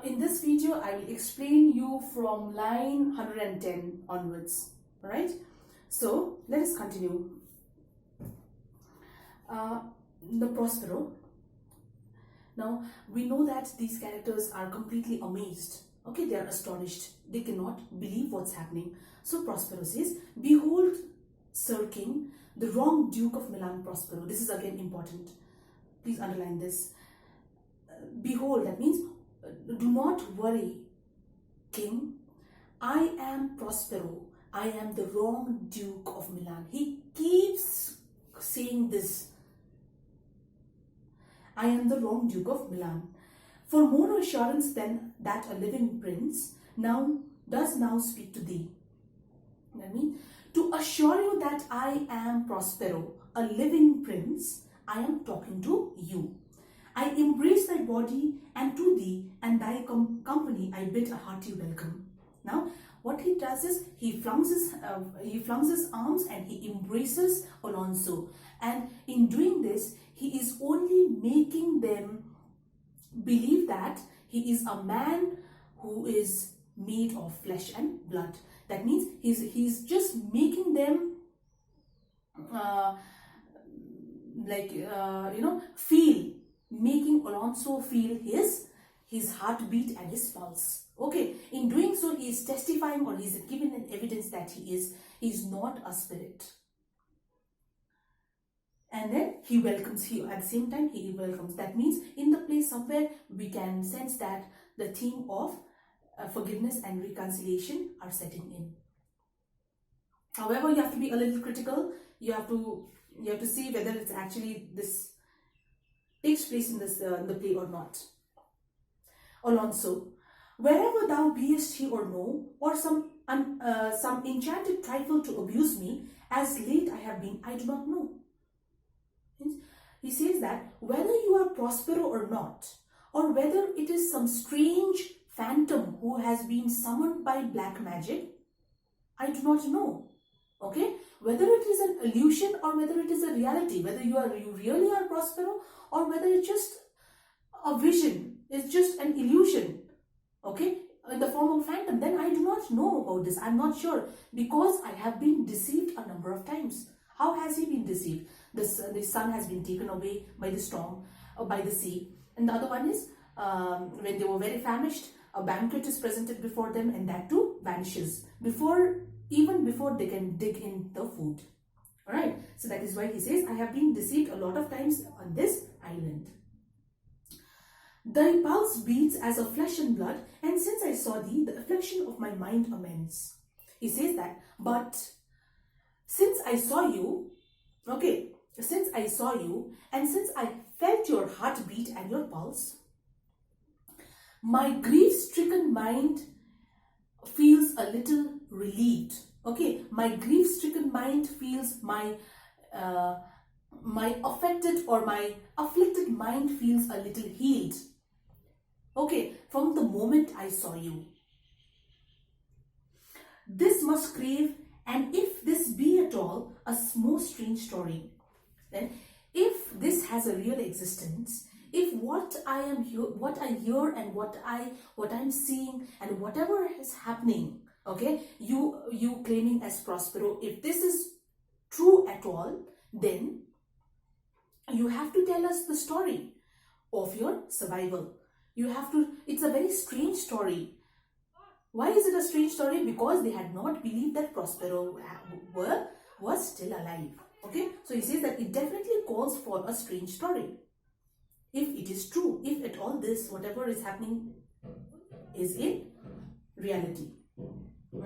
In this video, I will explain you from line 110 onwards. Alright? So, let us continue. The Prospero. Now, we know that these characters are completely amazed. Okay, they are astonished. They cannot believe what's happening. So, Prospero says, "Behold, Sir King, the wrong Duke of Milan Prospero." This is again important. Please underline this. Behold, that means, do not worry, King. I am Prospero. I am the wrong Duke of Milan. He keeps saying this. I am the wrong Duke of Milan. For more assurance than that a living prince does now speak to thee. I mean, to assure you that I am Prospero, a living prince, I am talking to you. I embrace thy body, and to thee and thy company I bid a hearty welcome. Now, what he does is he flings his arms and he embraces Alonso. And in doing this, he is only making them believe that he is a man who is made of flesh and blood. That means he's just making them making Alonso feel his heartbeat and his pulse. Okay, in doing so, he is testifying, or he is giving an evidence that he is not a spirit. And then he welcomes here. At the same time, he welcomes. That means in the place somewhere we can sense that the theme of forgiveness and reconciliation are setting in. However, you have to be a little critical. You have to see whether it's actually this takes place in this the play or not. Alonso, wherever thou beest he or no, or some enchanted trifle to abuse me, as late I have been, I do not know. He says that whether you are Prospero or not, or whether it is some strange phantom who has been summoned by black magic, I do not know. Okay, whether it is an illusion or whether it is a reality, whether you really are Prospero or whether it's just a vision, it's just an illusion, okay, in the form of phantom, then I do not know about this. I'm not sure, because I have been deceived a number of times. How has he been deceived? The son has been taken away by the storm or by the sea. And the other one is when they were very famished, a banquet is presented before them, and that too vanishes even before they can dig in the food. Alright, so that is why he says, I have been deceived a lot of times on this island. Thy pulse beats as of flesh and blood, and since I saw thee, the affliction of my mind amends. He says that, but since I saw you, okay, since I saw you, and since I felt your heartbeat and your pulse, my grief-stricken mind feels a little relieved. Okay, my grief-stricken mind feels my affected or my afflicted mind feels a little healed. Okay, from the moment I saw you. This must crave, and if this be at all a most strange story, then if this has a real existence, if what I hear and what I'm seeing and whatever is happening, okay, you claiming as Prospero, if this is true at all, then you have to tell us the story of your survival. You have to. It's a very strange story. Why is it a strange story? Because they had not believed that Prospero was still alive. Okay, so he says that it definitely calls for a strange story. If it is true, if at all this, whatever is happening is in reality.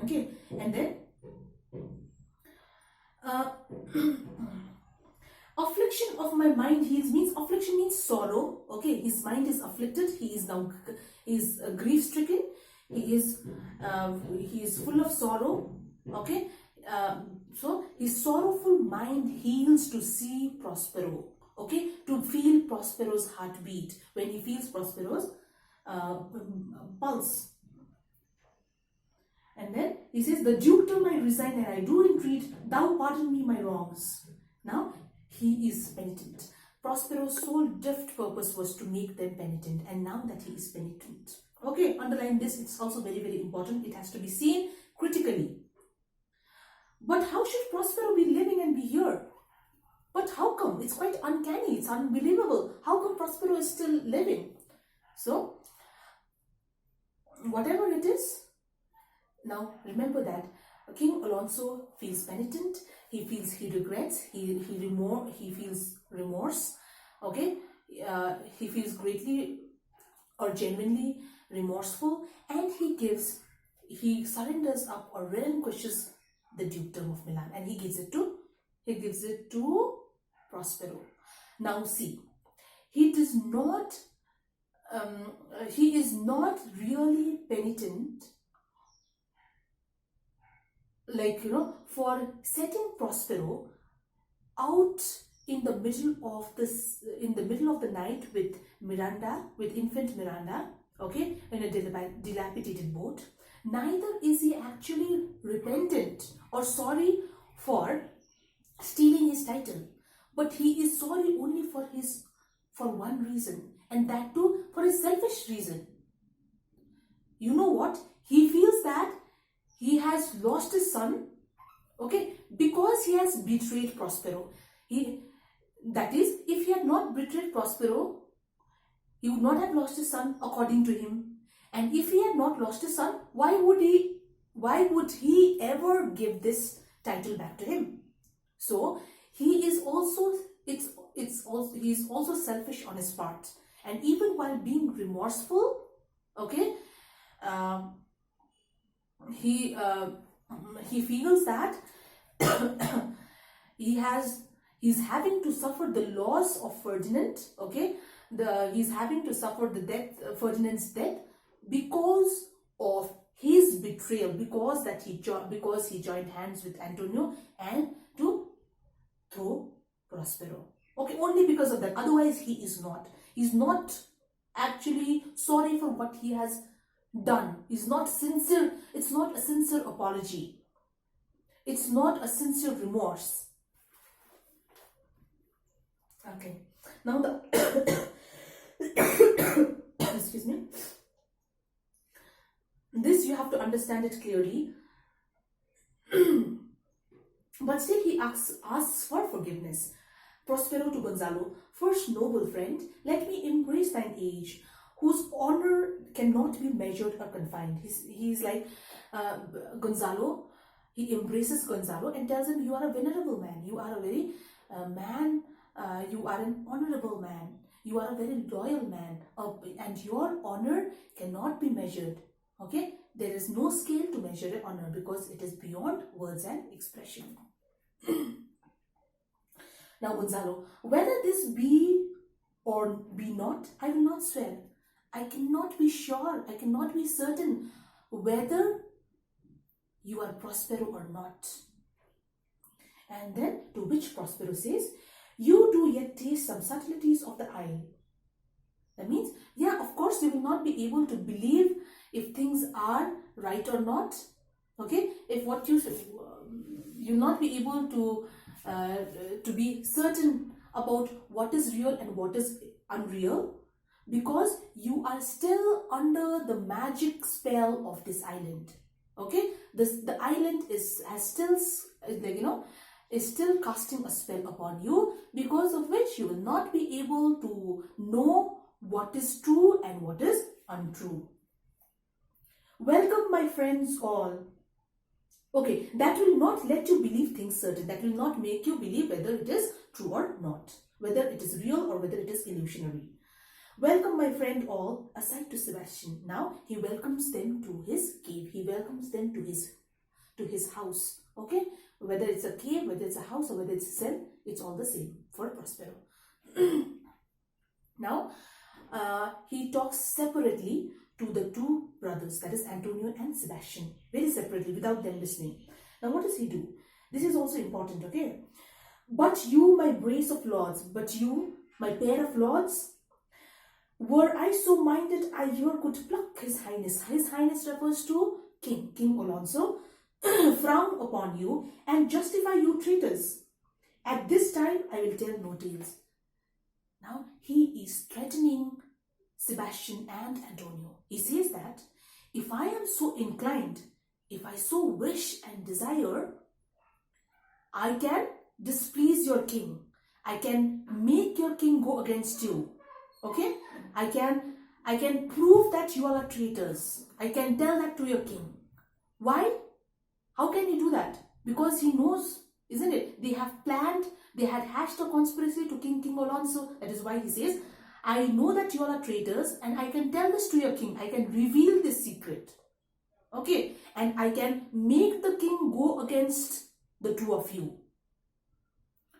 Okay, and then affliction of my mind heals means, affliction means sorrow. Okay, his mind is afflicted. He is grief stricken. He is full of sorrow. Okay, so his sorrowful mind heals to see Prospero. Okay, to feel Prospero's heartbeat, when he feels Prospero's pulse. And then he says, the Duke term I resign, and I do entreat, thou pardon me my wrongs. Now he is penitent. Prospero's sole drift purpose was to make them penitent, and now that he is penitent, Okay, underline this. It's also very, very important. It has to be seen critically. But how should Prospero be living and be here? But how come? It's quite uncanny. It's unbelievable. How come Prospero is still living? So, whatever it is, now remember that King Alonso feels penitent. He regrets. He feels remorse. Okay, he feels greatly or genuinely remorseful, and he surrenders up or relinquishes the dukedom of Milan, and he gives it to Prospero. Now see, he is not really penitent, like, for setting Prospero out in the middle of the night with infant Miranda, okay, in a dilapidated boat. Neither is he actually repentant or sorry for stealing his title, but he is sorry only for one reason, and that too for his selfish reason. You know what? He feels that he has lost his son, okay, because he has betrayed Prospero. That is, if he had not betrayed Prospero, he would not have lost his son according to him. And if he had not lost his son, why would he ever give this title back to him? So he is also selfish on his part, and even while being remorseful, okay, he feels that he's having to suffer the loss of Ferdinand, okay, he's having to suffer the Ferdinand's death because of his betrayal, because he joined hands with Antonio and to throw Prospero. Okay, only because of that. Otherwise, he's not actually sorry for what he has done. He's not sincere. It's not a sincere apology. It's not a sincere remorse. Okay. Now excuse me. This you have to understand it clearly. But still he asks for forgiveness. Prospero to Gonzalo, first noble friend, let me embrace thine age, whose honor cannot be measured or confined. He's like, Gonzalo, he embraces Gonzalo and tells him, you are a venerable man, you are a very you are an honorable man, you are a very loyal man, and your honor cannot be measured. Okay, there is no scale to measure your honor because it is beyond words and expression. Now, Gonzalo, whether this be or be not, I will not swear. I cannot be sure, I cannot be certain whether you are Prospero or not. And then, to which Prospero says, you do yet taste some subtleties of the isle. That means, yeah, of course, you will not be able to believe if things are right or not. Okay, if what you'll not be able to be certain about what is real and what is unreal, because you are still under the magic spell of this island. Okay, the island is still casting a spell upon you, because of which you will not be able to know what is true and what is untrue. Welcome, my friends all. Okay, that will not let you believe things certain. That will not make you believe whether it is true or not, whether it is real or whether it is illusionary. Welcome, my friend all, aside to Sebastian. Now he welcomes them to his cave. He welcomes them to his house. Okay, whether it's a cave, whether it's a house, or whether it's a cell, it's all the same for Prospero. Now he talks separately to the two brothers, that is Antonio and Sebastian, very separately, without them listening. Now what does he do? This is also important, okay? But you, my brace of lords, but you, my pair of lords, were I so minded, I here could pluck his highness. His highness refers to King Alonso, frown upon you and justify you traitors. At this time, I will tell no tales. Now he is threatening Sebastian and Antonio. He says that if I am so inclined, if I so wish and desire, I can displease your king. I can make your king go against you. Okay? I can prove that you all are traitors. I can tell that to your king. Why? How can he do that? Because he knows, isn't it? They have planned, they had hatched a conspiracy to King Alonso. That is why he says, I know that you all are traitors and I can tell this to your king. I can reveal this secret. Okay? And I can make the king go against the two of you.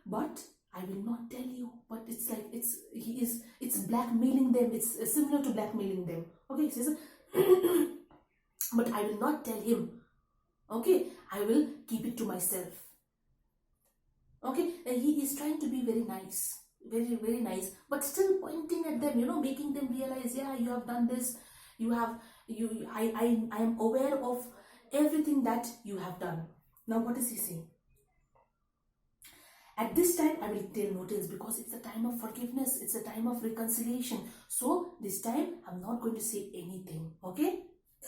But I will not tell you. But it's like, it's blackmailing them. It's similar to blackmailing them. Okay? He says, but I will not tell him. Okay? I will keep it to myself. Okay? And he is trying to be very nice. Very, very nice. But still pointing at them, making them realize, yeah, you have done this. I am aware of everything that you have done. Now what is he saying? At this time, I will tell notice because it's a time of forgiveness. It's a time of reconciliation. So this time, I'm not going to say anything, okay,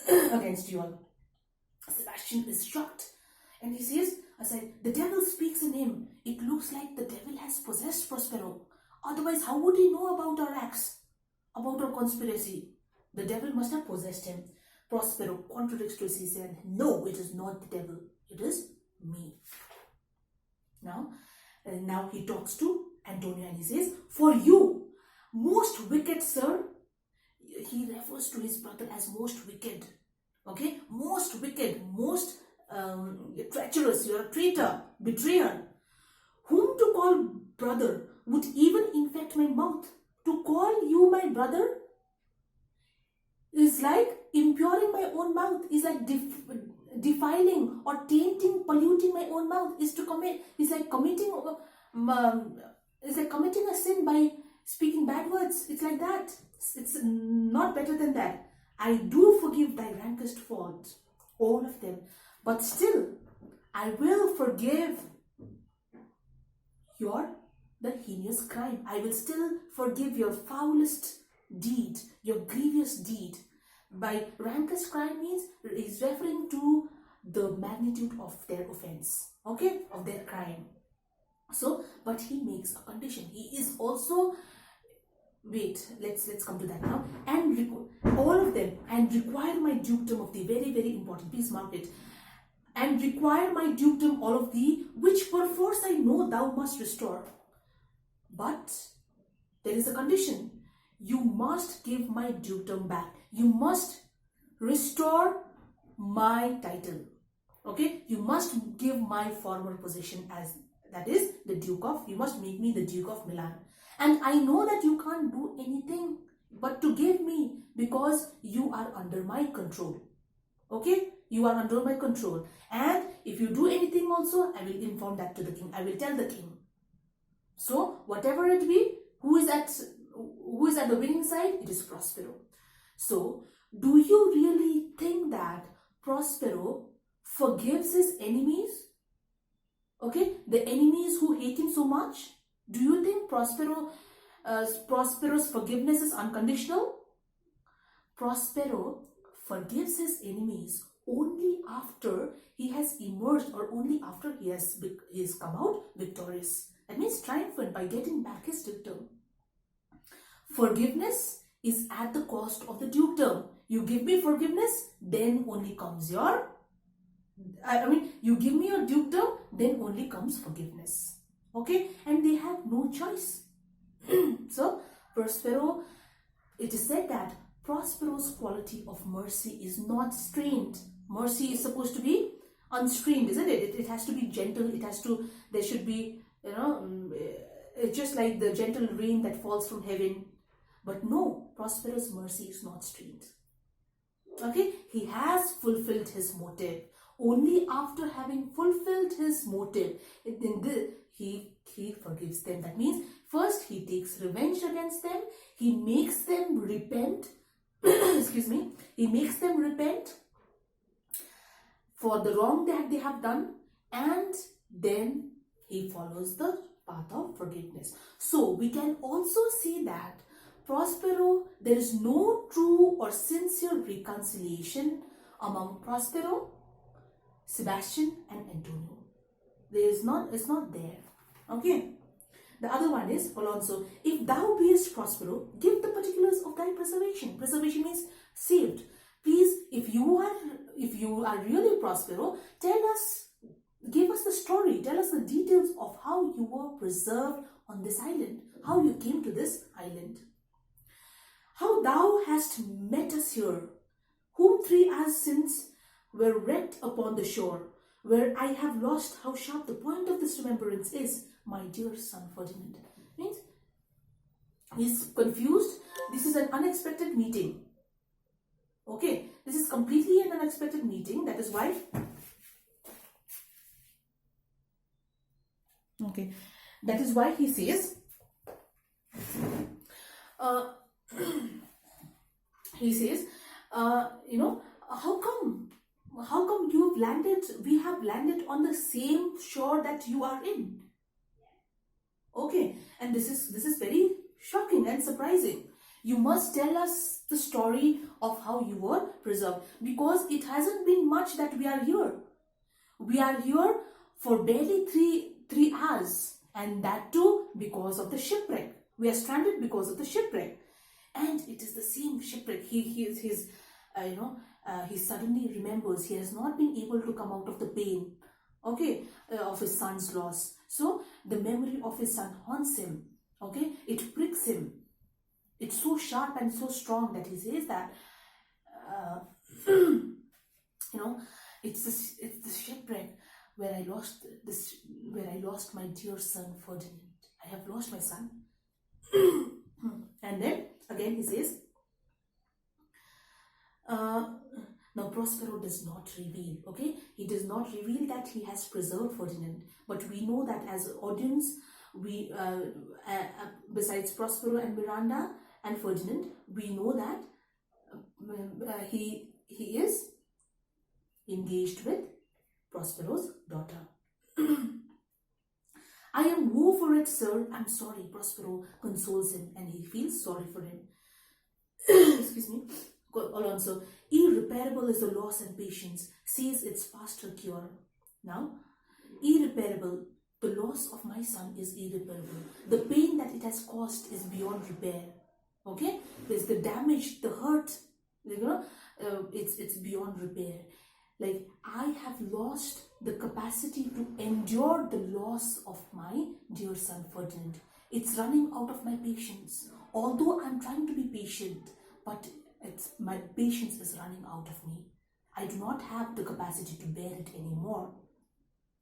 against you all. Sebastian is shocked. And he says, aside, the devil speaks in him. It looks like the devil has possessed Prospero. Otherwise, how would he know about our acts? About our conspiracy? The devil must have possessed him. Prospero contradicts to this. He said, no, it is not the devil. It is me. Now he talks to Antonio and he says, for you, most wicked sir, he refers to his brother as most wicked. Okay, most wicked, most treacherous, you're a traitor, betrayer. Whom to call brother would even infect my mouth. To call you my brother is like impurring my own mouth, is like defiling or tainting, polluting my own mouth, is like committing a sin by speaking bad words. It's like that. It's not better than that. I do forgive thy rankest faults, all of them, but still I will forgive the heinous crime. I will still forgive your foulest deed, your grievous deed. By rankest crime means is referring to the magnitude of their offense, okay, of their crime. So, but he makes a condition. He is also, wait, let's come to that now. And all of them, and require my dukedom of thee, very, very important, please mark it. And require my dukedom all of thee, which perforce I know thou must restore. But there is a condition. You must give my dukedom back. You must restore my title. Okay? You must give my former position as, that is, the Duke of, you must make me the Duke of Milan. And I know that you can't do anything but to give me, because you are under my control. Okay? You are under my control. And if you do anything also, I will inform that to the king. I will tell the king. So, whatever it be, who is at the winning side? It is Prospero. So, do you really think that Prospero forgives his enemies? Okay? The enemies who hate him so much? Do you think Prospero's forgiveness is unconditional? Prospero forgives his enemies only after he has emerged, or only after he has come out victorious. That means triumphant, by getting back his dukedom. Forgiveness is at the cost of the dukedom. You give me forgiveness, then only comes your, you give me your dukedom, then only comes forgiveness. Okay? And they have no choice. So, Prospero, it is said that Prospero's quality of mercy is not strained. Mercy is supposed to be unstrained, isn't it? It has to be gentle. There should be, just like the gentle rain that falls from heaven. But no, Prospero's mercy is not strained. Okay? He has fulfilled his motive. Only after having fulfilled his motive, he forgives them. That means, first he takes revenge against them. He makes them repent. Excuse me. He makes them repent for the wrong that they have done. And then he follows the path of forgiveness. So, we can also see that Prospero, there is no true or sincere reconciliation among Prospero, Sebastian and Antonio. It's not there. Okay. The other one is Alonso. If thou beest Prospero, give the particulars of thy preservation. Preservation means saved. Please, if you are really Prospero, give us the story. Tell us the details of how you were preserved on this island, how you came to this island. How thou hast met us here, whom 3 hours since were wrecked upon the shore, where I have lost how sharp the point of this remembrance is, my dear son Ferdinand. Means he's confused. This is an unexpected meeting. Okay, this is completely an unexpected meeting. That is why. Okay, that is why he says. He says, how come you have landed? We have landed on the same shore that you are in. Okay, and this is very shocking and surprising. You must tell us the story of how you were preserved, because it hasn't been much that we are here. We are here for barely three hours, and that too because of the shipwreck. We are stranded because of the shipwreck, and it is the same shipwreck. He suddenly remembers he has not been able to come out of the pain, okay, of his son's loss. So the memory of his son haunts him. Okay, it pricks him. It's so sharp and so strong that he says that, it's the shipwreck where I lost my dear son Ferdinand. I have lost my son. And then again he says, now Prospero does not reveal, okay? He does not reveal that he has preserved Ferdinand, but we know that as an audience, we besides Prospero and Miranda and Ferdinand, we know that he is engaged with Prospero's daughter. I am woe for it, sir. I'm sorry. Prospero consoles him and he feels sorry for him. Excuse me. Alonso, irreparable is the loss and patience, sees its faster cure. Now, irreparable, the loss of my son is irreparable. The pain that it has caused is beyond repair. Okay? There's the damage, the hurt, it's beyond repair. Like, I have lost the capacity to endure the loss of my dear son Ferdinand. It's running out of my patience. Although I'm trying to be patient, but my patience is running out of me. I do not have the capacity to bear it anymore.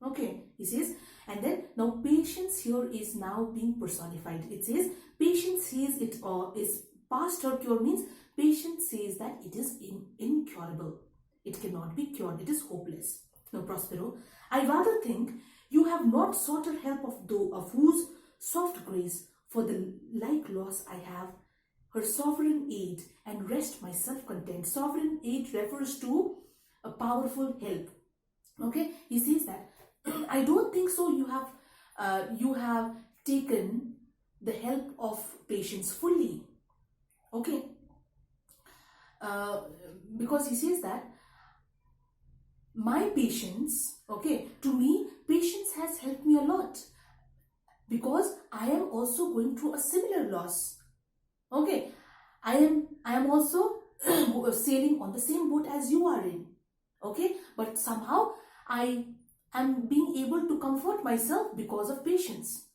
Okay, he says, and then now patience here is now being personified. It says patience says it is past her cure, means patience says that it is incurable. It cannot be cured. It is hopeless. Now Prospero, I rather think you have not sought her help of whose soft grace for the like loss I have her sovereign aid and rest myself content. Sovereign aid refers to a powerful help. Okay, he says that I don't think so. You have taken the help of patience fully. Okay, because he says that my patience, okay, to me, patience has helped me a lot, because I am also going through a similar loss. Okay, I am also sailing on the same boat as you are in. Okay, but somehow I am being able to comfort myself because of patience.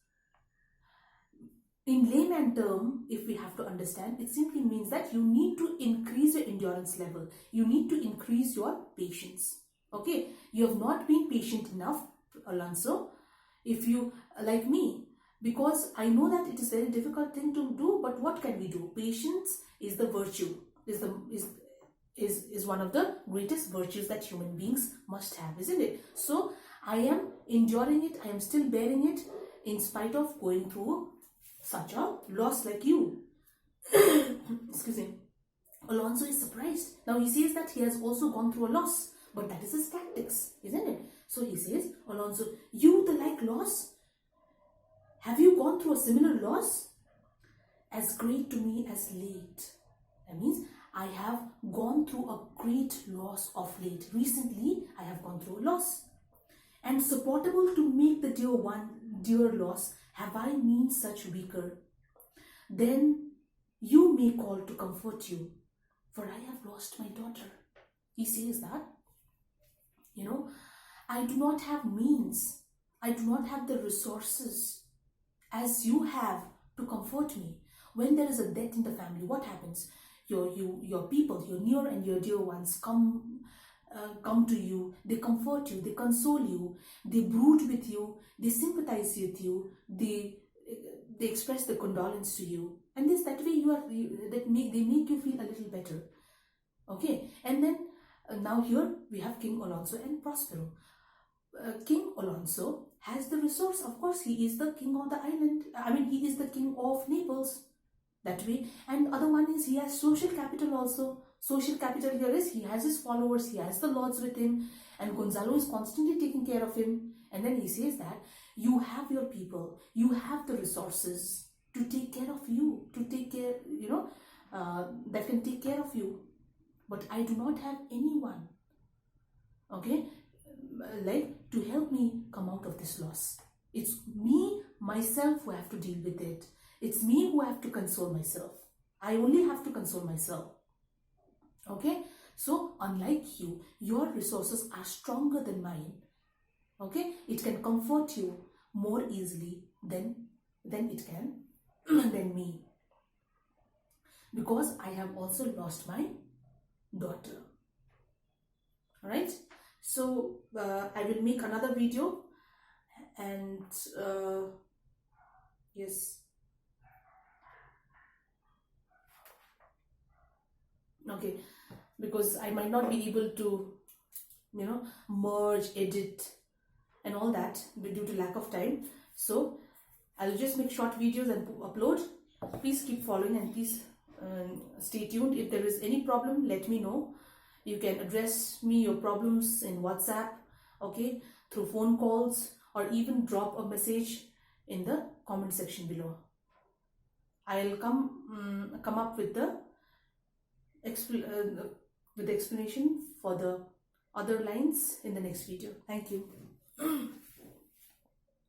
In layman term, if we have to understand, it simply means that you need to increase your endurance level. You need to increase your patience. Okay, you have not been patient enough, Alonso. If you, like me, because I know that it is a very difficult thing to do, but what can we do? Patience is the virtue, is one of the greatest virtues that human beings must have, isn't it? So I am enduring it, I am still bearing it in spite of going through such a loss like you. Excuse me. Alonso is surprised. Now he says that he has also gone through a loss, but that is his tactics, isn't it? So he says, Alonso, you the like loss? Have you gone through a similar loss? as great to me as late. That means I have gone through a great loss of late. Recently, I have gone through a loss. And supportable to make the dear loss, have I mean such weaker? Then you may call to comfort you, for I have lost my daughter. He says that, I do not have means, I do not have the resources as you have to comfort me. When there is a death in the family, what happens? Your people, your near and your dear ones come to you, they comfort you, they console you, they brood with you, they sympathize with you, they express the condolence to you, and that way they make you feel a little better. Okay, and then now here we have King Alonso and Prospero. King Alonso has the resource. Of course, he is the king of the island. I mean, he is the king of Naples. That way. And other one is he has social capital also. Social capital here is he has his followers, he has the lords with him, and Gonzalo is constantly taking care of him. And then he says that you have your people, you have the resources to take care of you, to take care, that can take care of you. But I do not have anyone, okay, like to help me come out of this loss. It's me, myself, who have to deal with it. It's me who have to console myself. I only have to console myself. Okay? So, unlike you, your resources are stronger than mine. Okay? It can comfort you more easily than it can than me. Because I have also lost my daughter. Alright? So, I will make another video, and yes. Okay, because I might not be able to, merge, edit and all that due to lack of time. So I'll just make short videos and upload. Please keep following, and please stay tuned. If there is any problem, let me know. You can address me your problems in WhatsApp, okay, through phone calls, or even drop a message in the comment section below. I'll come up with the explanation for the other lines in the next video. Thank you.